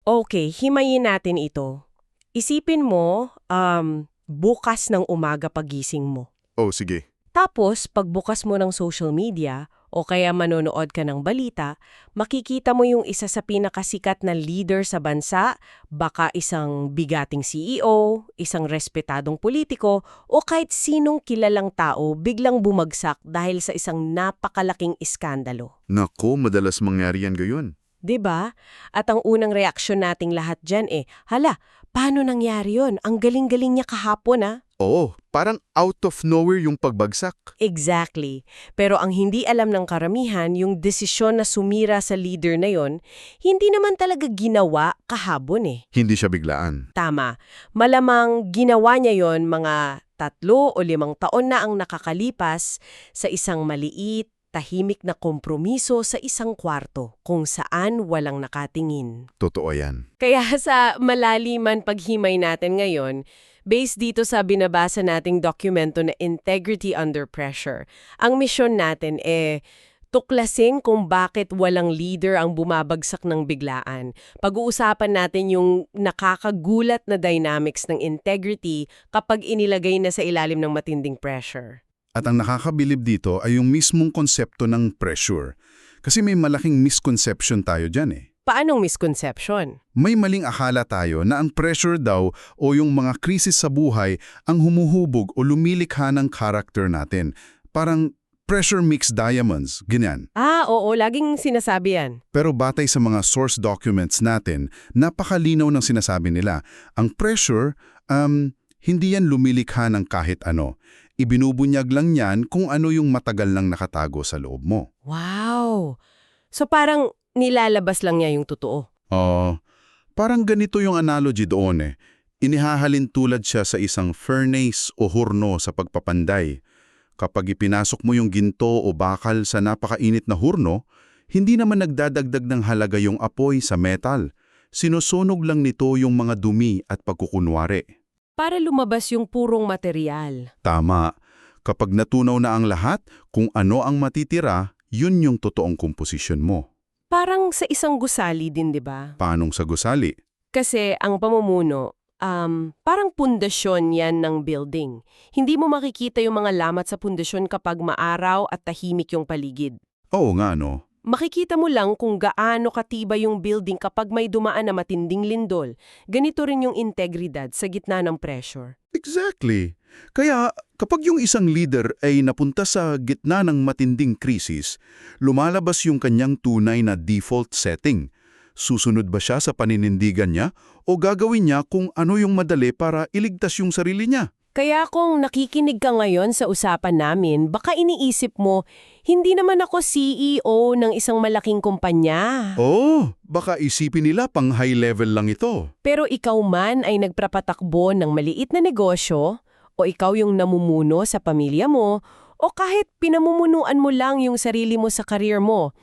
Okay, himayin natin ito. Isipin mo, bukas ng umaga pagising mo. Oh, sige. Tapos, pagbukas mo ng social media o kaya manonood ka ng balita, makikita mo yung isa sa pinakasikat na leader sa bansa, baka isang bigating CEO, isang respetadong politiko, o kahit sinong kilalang tao biglang bumagsak dahil sa isang napakalaking iskandalo. Nako, madalas mangyari yan gayon. 'Di ba? At ang unang reaksyon nating lahat dyan hala, paano nangyari yon? Ang galing-galing niya kahapon Oo, parang out of nowhere yung pagbagsak. Exactly. Pero ang hindi alam ng karamihan, yung desisyon na sumira sa leader na yon, hindi naman talaga ginawa kahapon Hindi siya biglaan. Tama. Malamang ginawa niya yon mga 3 o 5 taon na ang nakakalipas sa isang maliit, tahimik na kompromiso sa isang kwarto kung saan walang nakatingin. Totoo yan. Kaya sa malaliman paghimay natin ngayon, based dito sa binabasa nating dokumento na Integrity Under Pressure, ang misyon natin tuklasin kung bakit walang leader ang bumabagsak ng biglaan. Pag-uusapan natin yung nakakagulat na dynamics ng integrity kapag inilagay na sa ilalim ng matinding pressure. At ang nakakabilib dito ay yung mismong konsepto ng pressure. Kasi may malaking misconception tayo dyan Paanong misconception? May maling akala tayo na ang pressure daw o yung mga krisis sa buhay ang humuhubog o lumilikha ng character natin. Parang pressure mix diamonds, ganyan. Oo, laging sinasabi yan. Pero batay sa mga source documents natin, napakalinaw ng sinasabi nila. Ang pressure, hindi yan lumilikha ng kahit ano. Ibinubunyag lang yan kung ano yung matagal nang nakatago sa loob mo. Wow! So parang nilalabas lang niya yung totoo. Parang ganito yung analogy doon Inihahalin tulad siya sa isang furnace o hurno sa pagpapanday. Kapag ipinasok mo yung ginto o bakal sa napakainit na hurno, hindi naman nagdadagdag ng halaga yung apoy sa metal. Sinusunog lang nito yung mga dumi at pagkukunwari. Para lumabas yung purong material. Tama. Kapag natunaw na ang lahat, kung ano ang matitira, yun yung totoong komposisyon mo. Parang sa isang gusali din, di ba? Paanong sa gusali? Kasi ang pamumuno, parang pundasyon yan ng building. Hindi mo makikita yung mga lamat sa pundasyon kapag maaraw at tahimik yung paligid. Oo nga, no? Makikita mo lang kung gaano katibay yung building kapag may dumaan na matinding lindol. Ganito rin yung integridad sa gitna ng pressure. Exactly. Kaya kapag yung isang leader ay napunta sa gitna ng matinding krisis, lumalabas yung kanyang tunay na default setting. Susunod ba siya sa paninindigan niya o gagawin niya kung ano yung madali para iligtas yung sarili niya? Kaya kung nakikinig ka ngayon sa usapan namin, baka iniisip mo, hindi naman ako CEO ng isang malaking kumpanya. Baka isipin nila pang high level lang ito. Pero ikaw man ay nagpapatakbo ng maliit na negosyo, o ikaw yung namumuno sa pamilya mo, o kahit pinamumunuan mo lang yung sarili mo sa career mo,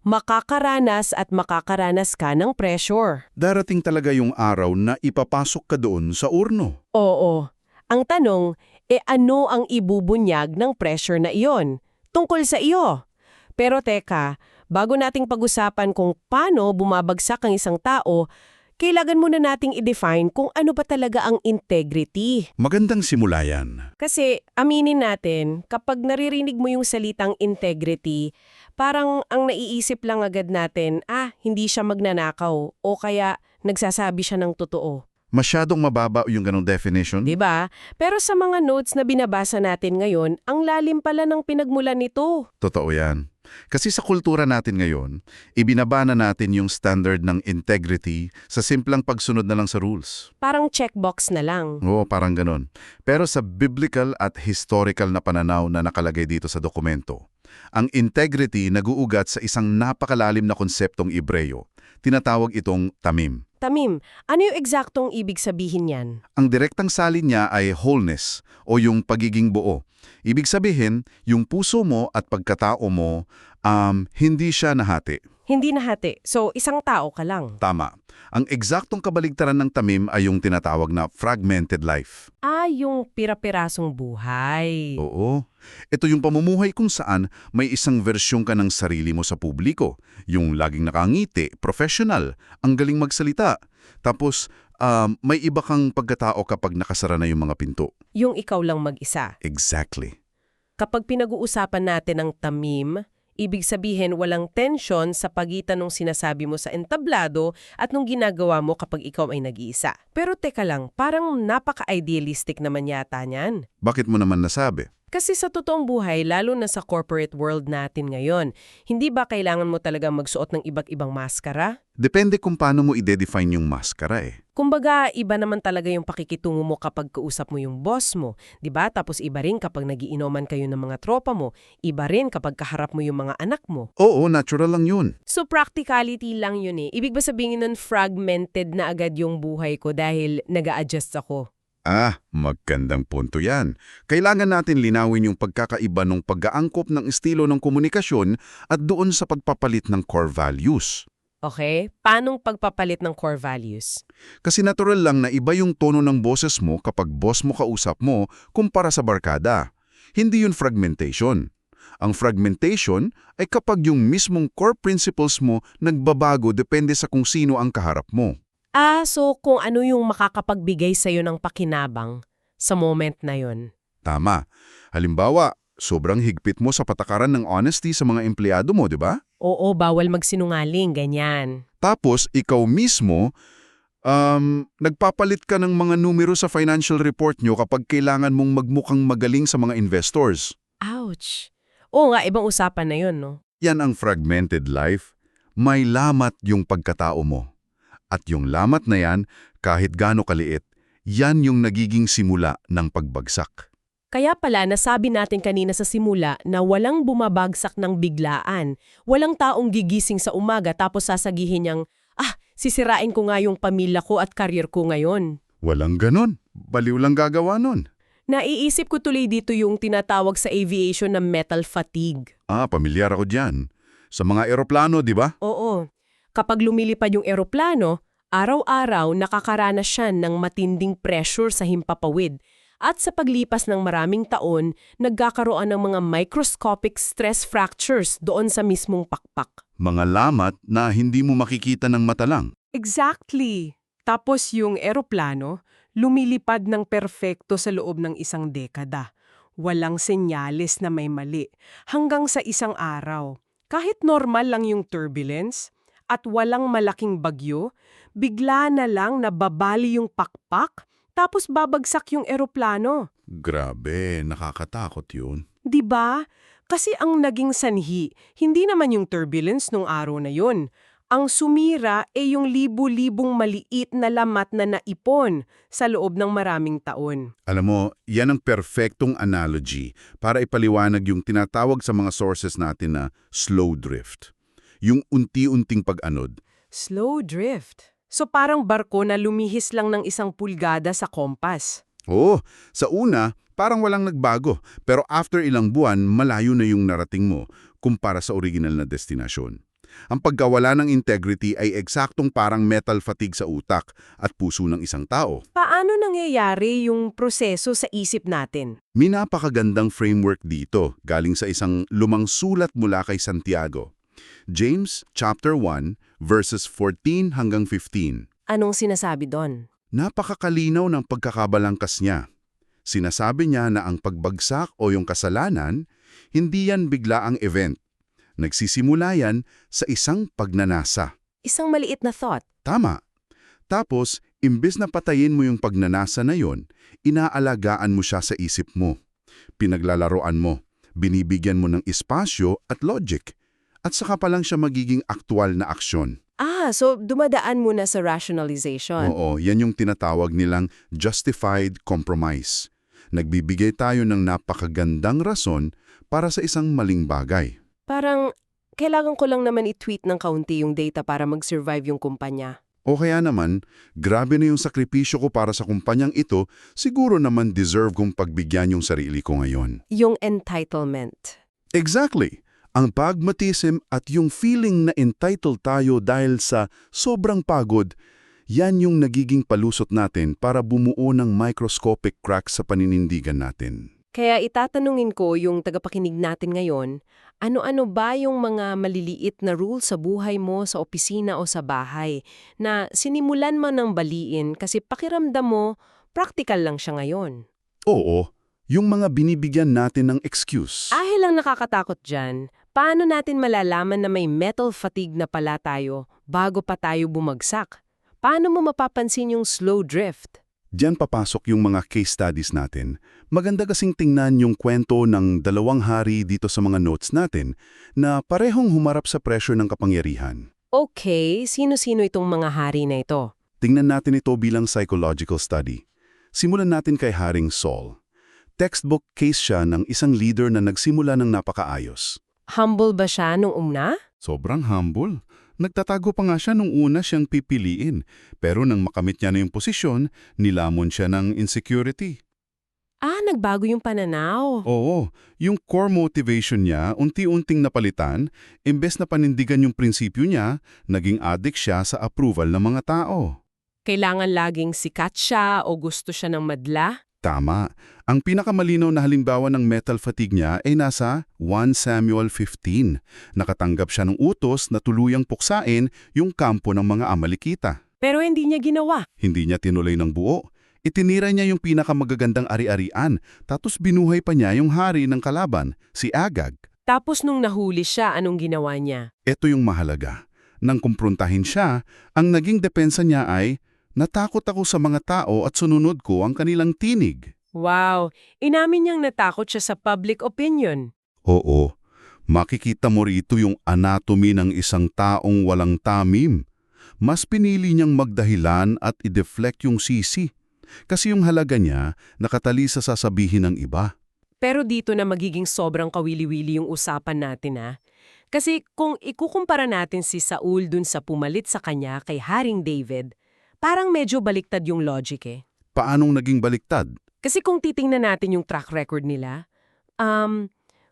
makakaranas at makakaranas ka ng pressure. Darating talaga yung araw na ipapasok ka doon sa urno. Oo. Ang tanong, ano ang ibubunyag ng pressure na iyon? Tungkol sa iyo. Pero teka, bago nating pag-usapan kung paano bumabagsak ang isang tao, kailangan muna nating i-define kung ano ba talaga ang integrity. Magandang simula yan. Kasi, aminin natin, kapag naririnig mo yung salitang integrity, parang ang naiisip lang agad natin, hindi siya magnanakaw o kaya nagsasabi siya ng totoo. Masyadong mababa yung ganong definition. Diba? Pero sa mga notes na binabasa natin ngayon, ang lalim pala ng pinagmulan nito. Totoo yan. Kasi sa kultura natin ngayon, ibinaba na natin yung standard ng integrity sa simplang pagsunod na lang sa rules. Parang checkbox na lang. Oo, parang ganon. Pero sa biblical at historical na pananaw na nakalagay dito sa dokumento, ang integrity naguugat sa isang napakalalim na konseptong Ibreyo. Tinatawag itong tamim. Tamim, ano yung eksaktong ibig sabihin yan? Ang direktang salin niya ay wholeness o yung pagiging buo. Ibig sabihin, yung puso mo at pagkatao mo, hindi siya nahati. Hindi nahati. So, isang tao ka lang. Tama. Ang eksaktong kabaligtaran ng tamim ay yung tinatawag na fragmented life. Yung pira-pirasong buhay. Oo. Ito yung pamumuhay kung saan may isang versyon ka ng sarili mo sa publiko. Yung laging nakangiti, professional, ang galing magsalita. Tapos, may iba kang pagkatao kapag nakasara na yung mga pinto. Yung ikaw lang mag-isa. Exactly. Kapag pinag-uusapan natin ang tamim, ibig sabihin walang tensyon sa pagitan ng sinasabi mo sa entablado at nung ginagawa mo kapag ikaw ay nag-iisa. Pero teka lang, parang napaka-idealistic naman yata niyan. Bakit mo naman nasabi? Kasi sa totoong buhay, lalo na sa corporate world natin ngayon, hindi ba kailangan mo talagang magsuot ng iba't ibang maskara? Depende kung paano mo i-define yung maskara eh. Kumbaga, iba naman talaga yung pakikitungo mo kapag kausap mo yung boss mo, 'di ba? Tapos iba rin kapag nagiinuman kayo ng mga tropa mo, iba rin kapag kaharap mo yung mga anak mo. Oo, natural lang yun. So practicality lang yun eh. Ibig ba sabihin nun fragmented na agad yung buhay ko dahil nag-a-adjust ako? Magandang punto yan. Kailangan natin linawin yung pagkakaiba ng pag-aangkop ng estilo ng komunikasyon at doon sa pagpapalit ng core values. Okay? Paanong pagpapalit ng core values? Kasi natural lang na iba yung tono ng boses mo kapag boss mo kausap mo kumpara sa barkada. Hindi yun fragmentation. Ang fragmentation ay kapag yung mismong core principles mo nagbabago depende sa kung sino ang kaharap mo. So kung ano yung makakapagbigay sa'yo ng pakinabang sa moment na yon. Tama. Halimbawa, sobrang higpit mo sa patakaran ng honesty sa mga empleyado mo, di ba? Oo, bawal magsinungaling, ganyan. Tapos, ikaw mismo, nagpapalit ka ng mga numero sa financial report nyo kapag kailangan mong magmukhang magaling sa mga investors. Ouch! Oo nga, ibang usapan na yun, no? Yan ang fragmented life. May lamat yung pagkatao mo. At yung lamat na yan, kahit gaano kaliit, yan yung nagiging simula ng pagbagsak. Kaya pala nasabi natin kanina sa simula na walang bumabagsak ng biglaan. Walang taong gigising sa umaga tapos sasagihin niyang, sisirain ko nga yung pamilya ko at karyer ko ngayon. Walang ganon. Baliw lang gagawa nun. Naiisip ko tuloy dito yung tinatawag sa aviation na metal fatigue. Pamilyar ako dyan. Sa mga eroplano, di ba? Oo. Kapag lumilipad yung eroplano, araw-araw nakakaranas siya ng matinding pressure sa himpapawid. At sa paglipas ng maraming taon, nagkakaroon ng mga microscopic stress fractures doon sa mismong pakpak. Mga lamat na hindi mo makikita ng mata lang. Exactly. Tapos yung eroplano, lumilipad ng perpekto sa loob ng isang dekada. Walang senyales na may mali. Hanggang sa isang araw, kahit normal lang yung turbulence at walang malaking bagyo, bigla na lang nababali yung pakpak tapos babagsak yung eroplano. Grabe, nakakatakot yun. 'Di ba? Kasi ang naging sanhi, hindi naman yung turbulence nung araw na yun. Ang sumira ay yung libu-libong maliit na lamat na naipon sa loob ng maraming taon. Alam mo, yan ang perfectong analogy para ipaliwanag yung tinatawag sa mga sources natin na slow drift. Yung unti-unting pag-anod. Slow drift. So parang barko na lumihis lang ng 1 pulgada sa kompas. Oo, sa una, parang walang nagbago. Pero after ilang buwan, malayo na yung narating mo kumpara sa original na destinasyon. Ang pagkawala ng integrity ay eksaktong parang metal fatigue sa utak at puso ng isang tao. Paano nangyayari yung proseso sa isip natin? May napakagandang framework dito, galing sa isang lumang sulat mula kay Santiago. James chapter 1 verses 14 hanggang 15. Anong sinasabi doon? Napakakalinaw ng pagkakabalangkas niya. Sinasabi niya na ang pagbagsak o yung kasalanan, hindi yan bigla ang event. Nagsisimula yan sa isang pagnanasa. Isang maliit na thought. Tama. Tapos, imbes na patayin mo yung pagnanasa na yon, inaalagaan mo siya sa isip mo. Pinaglalaroan mo, binibigyan mo ng espasyo at logic. At saka pa lang siya magiging aktwal na aksyon. So dumadaan muna sa rationalization. Oo, yan yung tinatawag nilang justified compromise. Nagbibigay tayo ng napakagandang rason para sa isang maling bagay. Parang, kailangan ko lang naman i-tweet ng kaunti yung data para mag-survive yung kumpanya. O kaya naman, grabe na yung sakripisyo ko para sa kumpanyang ito, siguro naman deserve kong pagbigyan yung sarili ko ngayon. Yung entitlement. Exactly. Ang pragmatism at yung feeling na entitled tayo dahil sa sobrang pagod, yan yung nagiging palusot natin para bumuo ng microscopic cracks sa paninindigan natin. Kaya itatanungin ko yung tagapakinig natin ngayon, ano-ano ba yung mga maliliit na rule sa buhay mo sa opisina o sa bahay na sinimulan mo ng baliin kasi pakiramdam mo, practical lang siya ngayon? Oo, yung mga binibigyan natin ng excuse. Ahil ang nakakatakot dyan, paano natin malalaman na may mental fatigue na pala tayo bago pa tayo bumagsak? Paano mo mapapansin yung slow drift? Diyan papasok yung mga case studies natin. Maganda kasing tingnan yung kwento ng 2 hari dito sa mga notes natin na parehong humarap sa pressure ng kapangyarihan. Okay, sino-sino itong mga hari na ito? Tingnan natin ito bilang psychological study. Simulan natin kay Haring Saul. Textbook case siya ng isang leader na nagsimula ng napakaayos. Humble ba siya nung una? Sobrang humble. Nagtatago pa nga siya nung una siyang pipiliin. Pero nang makamit niya na yung posisyon, nilamon siya ng insecurity. Nagbago yung pananaw. Oo, yung core motivation niya unti-unting napalitan, imbes na panindigan yung prinsipyo niya, naging addict siya sa approval ng mga tao. Kailangan laging sikat siya o gusto siya ng madla? Tama. Ang pinakamalinaw na halimbawa ng mental fatigue niya ay nasa 1 Samuel 15. Nakatanggap siya ng utos na tuluyang puksain yung kampo ng mga Amalekita. Pero hindi niya ginawa. Hindi niya tinuloy ng buo. Itinira niya yung pinakamagagandang ari-arian, tapos binuhay pa niya yung hari ng kalaban, si Agag. Tapos nung nahuli siya, anong ginawa niya? Ito yung mahalaga. Nang kumprontahin siya, ang naging depensa niya ay, natakot ako sa mga tao at sununod ko ang kanilang tinig. Wow, inamin niyang natakot siya sa public opinion. Oo, makikita mo rito yung anatomy ng isang taong walang tamim. Mas pinili niyang magdahilan at i-deflect yung sisi. Kasi yung halaga niya nakatali sa sasabihin ng iba. Pero dito na magiging sobrang kawili-wili yung usapan natin Kasi kung ikukumpara natin si Saul dun sa pumalit sa kanya kay Haring David, parang medyo baliktad yung logic Paanong naging baliktad? Kasi kung titingnan natin yung track record nila,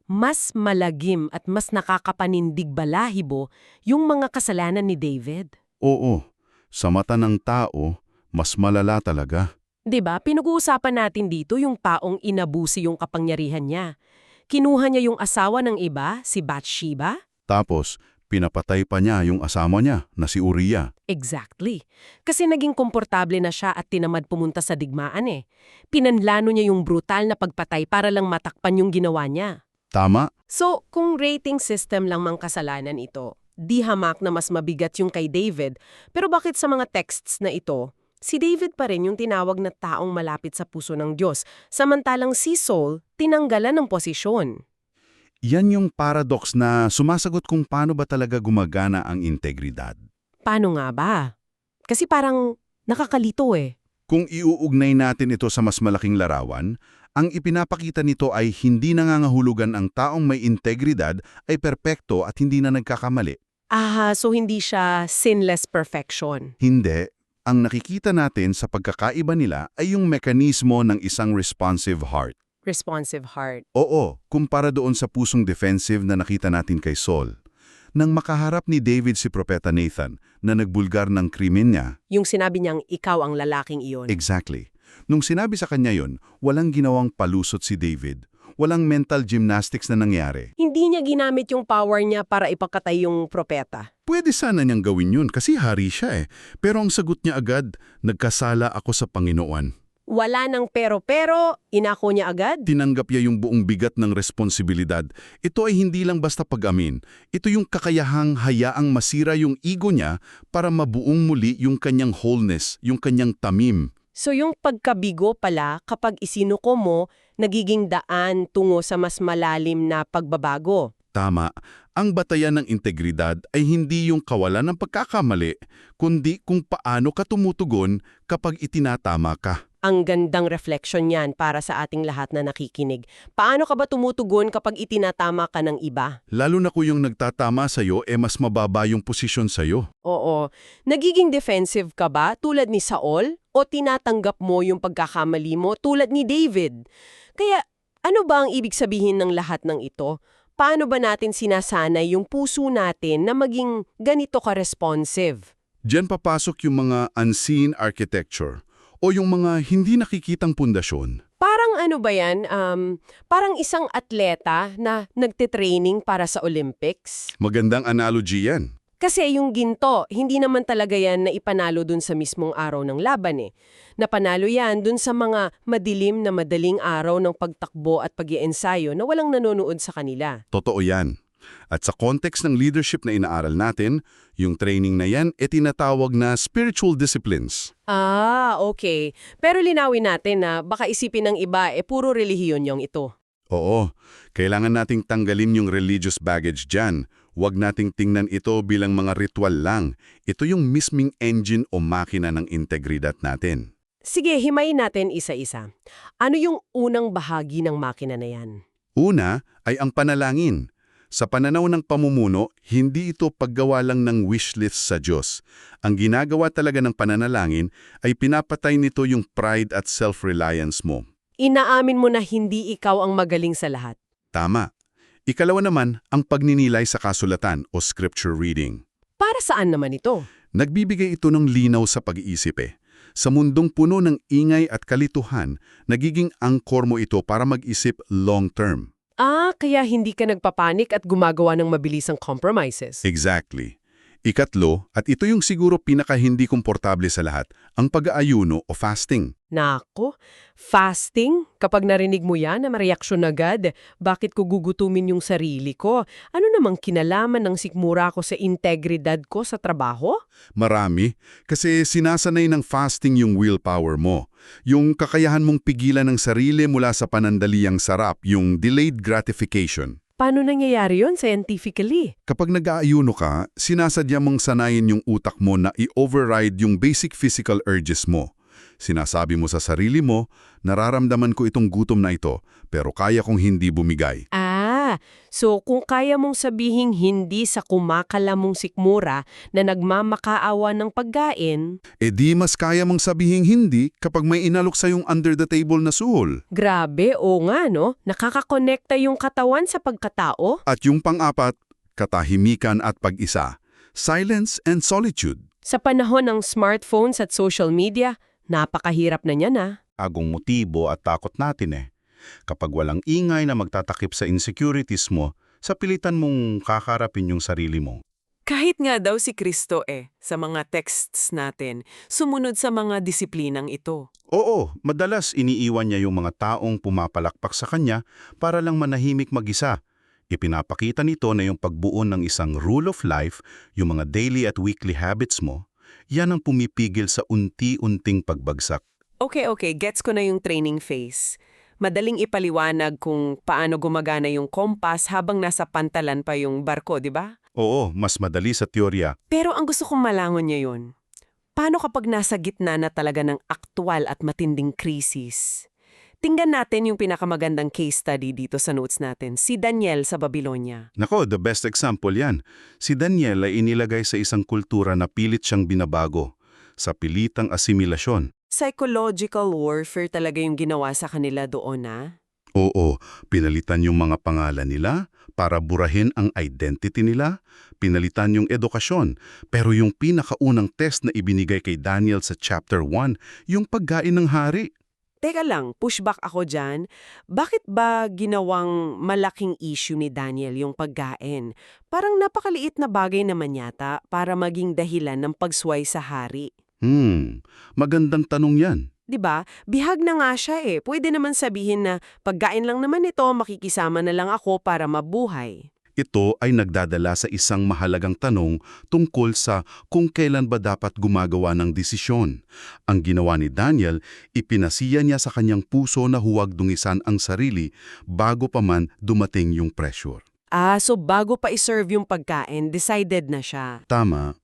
mas malagim at mas nakakapanindig balahibo yung mga kasalanan ni David. Oo, sa mata ng tao, mas malala talaga. 'Di ba? Pinag-uusapan natin dito yung taong inabusi yung kapangyarihan niya. Kinuha niya yung asawa ng iba, si Bathsheba. Tapos, pinapatay pa niya yung asawa niya na si Uriah. Exactly. Kasi naging komportable na siya at tinamad pumunta sa digmaan Pinanlano niya yung brutal na pagpatay para lang matakpan yung ginawa niya. Tama? So, kung rating system lang mang kasalanan ito, di hamak na mas mabigat yung kay David, pero bakit sa mga texts na ito, si David pa rin yung tinawag na taong malapit sa puso ng Diyos, samantalang si Saul, tinanggalan ng posisyon. Yan yung paradox na sumasagot kung paano ba talaga gumagana ang integridad. Paano nga ba? Kasi parang nakakalito Kung iuugnay natin ito sa mas malaking larawan, ang ipinapakita nito ay hindi nangangahulugan ang taong may integridad ay perpekto at hindi na nagkakamali. So hindi siya sinless perfection. Hindi. Ang nakikita natin sa pagkakaiba nila ay yung mekanismo ng isang responsive heart. Responsive heart. Oo, kumpara doon sa pusong defensive na nakita natin kay Saul. Nang makaharap ni David si Propeta Nathan na nagbulgar ng krimen niya. Yung sinabi niyang ikaw ang lalaking iyon. Exactly. Nung sinabi sa kanya yon, walang ginawang palusot si David. Walang mental gymnastics na nangyari. Hindi niya ginamit yung power niya para ipakatay yung propeta. Pwede sana niyang gawin yun kasi hari siya Pero ang sagot niya agad, nagkasala ako sa Panginoon. Wala nang pero, inako niya agad? Tinanggap niya yung buong bigat ng responsibilidad. Ito ay hindi lang basta pag-amin. Ito yung kakayahang hayaang masira yung ego niya para mabuong muli yung kanyang wholeness, yung kanyang tamim. So yung pagkabigo pala, kapag isinuko mo, nagiging daan tungo sa mas malalim na pagbabago. Tama. Ang batayan ng integridad ay hindi yung kawalan ng pagkakamali, kundi kung paano ka tumutugon kapag itinatama ka. Ang gandang reflection yan para sa ating lahat na nakikinig. Paano ka ba tumutugon kapag itinatama ka ng iba? Lalo na kung yung nagtatama sa'yo mas mababa yung posisyon sa'yo. Oo. Nagiging defensive ka ba tulad ni Saul? O tinatanggap mo yung pagkakamali mo tulad ni David? Kaya ano ba ang ibig sabihin ng lahat ng ito? paano ba natin sinasanay yung puso natin na maging ganito ka-responsive? Diyan papasok yung mga unseen architecture o yung mga hindi nakikitang pundasyon. Parang ano ba yan? Parang isang atleta na nagtitraining para sa Olympics? Magandang analogy yan. Kasi yung ginto, hindi naman talaga yan na ipanalo dun sa mismong araw ng laban eh. Napanalo yan dun sa mga madilim na madaling araw ng pagtakbo at pag-iensayo na walang nanonood sa kanila. Totoo yan. At sa context ng leadership na inaaral natin, yung training na yan tinatawag na spiritual disciplines. Okay. Pero linawin natin na baka isipin ng iba puro relihiyon yung ito. Oo, kailangan nating tanggalin yung religious baggage dyan. Huwag nating tingnan ito bilang mga ritual lang. Ito yung misming engine o makina ng integridad natin. Sige, himayin natin isa-isa. Ano yung unang bahagi ng makina na yan? Una ay ang panalangin. Sa pananaw ng pamumuno, hindi ito paggawa lang ng wishlist sa Diyos. Ang ginagawa talaga ng pananalangin ay pinapatay nito yung pride at self-reliance mo. Inaamin mo na hindi ikaw ang magaling sa lahat. Tama. Ikalawa naman, ang pagninilay sa kasulatan o scripture reading. Para saan naman ito? Nagbibigay ito ng linaw sa pag-iisip eh. Sa mundong puno ng ingay at kalituhan, nagiging angkor mo ito para mag-isip long-term. Kaya hindi ka nagpapanik at gumagawa ng mabilisang compromises. Exactly. Ikatlo, at ito yung siguro pinaka-hindi komportable sa lahat, ang pag-aayuno o fasting. Nako, fasting? Kapag narinig mo yan na mareaksyon agad, bakit ko gugutumin yung sarili ko? Ano namang kinalaman ng sikmura ko sa integridad ko sa trabaho? Marami, kasi sinasanay ng fasting yung willpower mo. Yung kakayahan mong pigilan ng sarili mula sa panandaliang sarap, yung delayed gratification. Paano nangyayari yun scientifically? Kapag nag-aayuno ka, sinasadya mong sanayin yung utak mo na i-override yung basic physical urges mo. Sinasabi mo sa sarili mo, nararamdaman ko itong gutom na ito, pero kaya kong hindi bumigay. So kung kaya mong sabihing hindi sa kumakalamong sikmura na nagmamakaawa ng pagkain, Di mas kaya mong sabihing hindi kapag may inalok sa yung under the table na suhol. grabe, o nga no, nakakakonekta yung katawan sa pagkatao? At yung pang-apat, katahimikan at pag-isa. Silence and solitude. Sa panahon ng smartphones at social media, napakahirap na niyan Agong motibo at takot natin eh. Kapag walang ingay na magtatakip sa insecurities mo, sa pilitan mong kakarapin yung sarili mo. Kahit nga daw si Kristo sa mga texts natin, sumunod sa mga disiplinang ito. Oo, madalas iniiwan niya yung mga taong pumapalakpak sa kanya para lang manahimik mag-isa. Ipinapakita nito na yung pagbuo ng isang rule of life, yung mga daily at weekly habits mo, yan ang pumipigil sa unti-unting pagbagsak. Okay, gets ko na yung training phase. Madaling ipaliwanag kung paano gumagana yung kompas habang nasa pantalan pa yung barko, di ba? Oo, mas madali sa teorya. Pero ang gusto kong malangon niya yun, paano kapag nasa gitna na talaga ng aktwal at matinding krisis? Tingnan natin yung pinakamagandang case study dito sa notes natin, si Daniel sa Babylonia. Nako, the best example yan. Si Daniel ay inilagay sa isang kultura na pilit siyang binabago, sa pilitang asimilasyon. Psychological warfare talaga yung ginawa sa kanila doon, Oo, pinalitan yung mga pangalan nila para burahin ang identity nila, pinalitan yung edukasyon. Pero yung pinakaunang test na ibinigay kay Daniel sa chapter 1, yung pagkain ng hari. Teka lang, pushback ako dyan. Bakit ba ginawang malaking issue ni Daniel yung pagkain? Parang napakaliit na bagay naman yata para maging dahilan ng pagsway sa hari. Magandang tanong yan. 'Di ba? Bihag na nga siya Pwede naman sabihin na pagkain lang naman ito, makikisama na lang ako para mabuhay. Ito ay nagdadala sa isang mahalagang tanong tungkol sa kung kailan ba dapat gumagawa ng desisyon. Ang ginawa ni Daniel, ipinasiya niya sa kanyang puso na huwag dungisan ang sarili bago pa man dumating yung pressure. So bago pa iserve yung pagkain, decided na siya. Tama.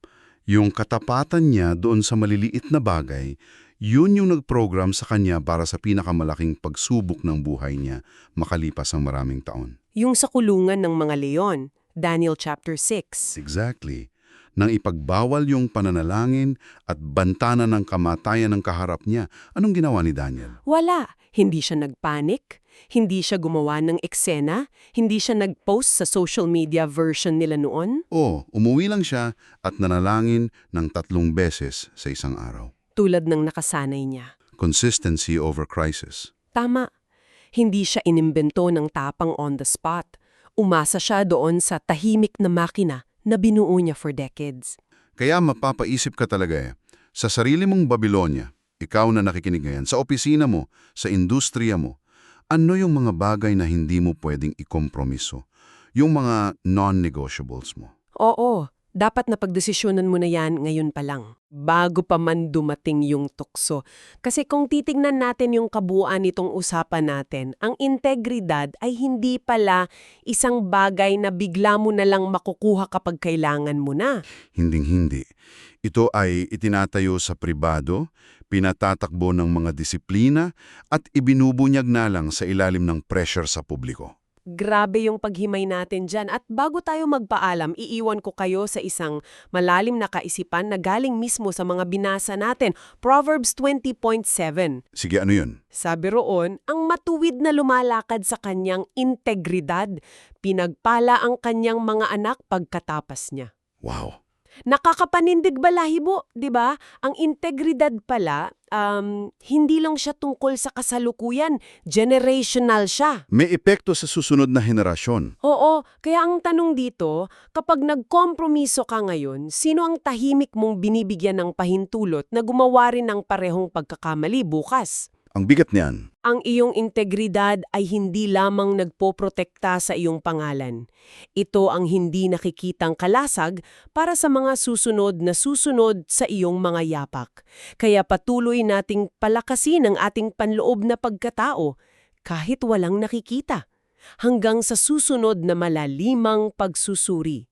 Yung katapatan niya doon sa maliliit na bagay, yun yung nag-program sa kanya para sa pinakamalaking pagsubok ng buhay niya makalipas ang maraming taon. Yung sa kulungan ng mga leon, Daniel chapter 6. Exactly. nang ipagbawal yung pananalangin at bantana ng kamatayan ng kaharap niya. Anong ginawa ni Daniel? Wala. Hindi siya nagpanik, hindi siya gumawa ng eksena, hindi siya nag-post sa social media version nila noon. Umuwi lang siya at nanalangin ng 3 beses sa isang araw. Tulad ng nakasanay niya. Consistency over crisis. Tama. Hindi siya inimbento ng tapang on the spot. Umasa siya doon sa tahimik na makina na binuo niya for decades. Kaya mapapaisip ka talaga sa sarili mong Babylonia, ikaw na nakikinig ngayon, sa opisina mo, sa industriya mo, ano yung mga bagay na hindi mo pwedeng ikompromiso? Yung mga non-negotiables mo. Oo, dapat napagdesisyonan mo na yan ngayon pa lang, bago pa man dumating yung tukso. Kasi kung titingnan natin yung kabuuan nitong usapan natin, ang integridad ay hindi pala isang bagay na bigla mo na lang makukuha kapag kailangan mo na. Hinding-hindi. Ito ay itinatayo sa pribado, pinatatakbo ng mga disiplina, at ibinubunyag na lang sa ilalim ng pressure sa publiko. Grabe yung paghimay natin dyan. At bago tayo magpaalam, iiwan ko kayo sa isang malalim na kaisipan na galing mismo sa mga binasa natin. Proverbs 20.7. Sige, ano yun? Sabi roon, ang matuwid na lumalakad sa kanyang integridad, pinagpala ang kanyang mga anak pagkatapas niya. Wow! Nakakapanindig balahibo, di ba? Ang integridad pala, hindi lang siya tungkol sa kasalukuyan, generational siya. May epekto sa susunod na henerasyon. Oo, kaya ang tanong dito, kapag nagkompromiso ka ngayon, sino ang tahimik mong binibigyan ng pahintulot na gumawa rin ng parehong pagkakamali bukas? Ang bigat niyan. Ang iyong integridad ay hindi lamang nagpoprotekta sa iyong pangalan. Ito ang hindi nakikitang kalasag para sa mga susunod sa iyong mga yapak. Kaya patuloy nating palakasin ang ating panloob na pagkatao kahit walang nakikita, hanggang sa susunod na malalimang pagsusuri.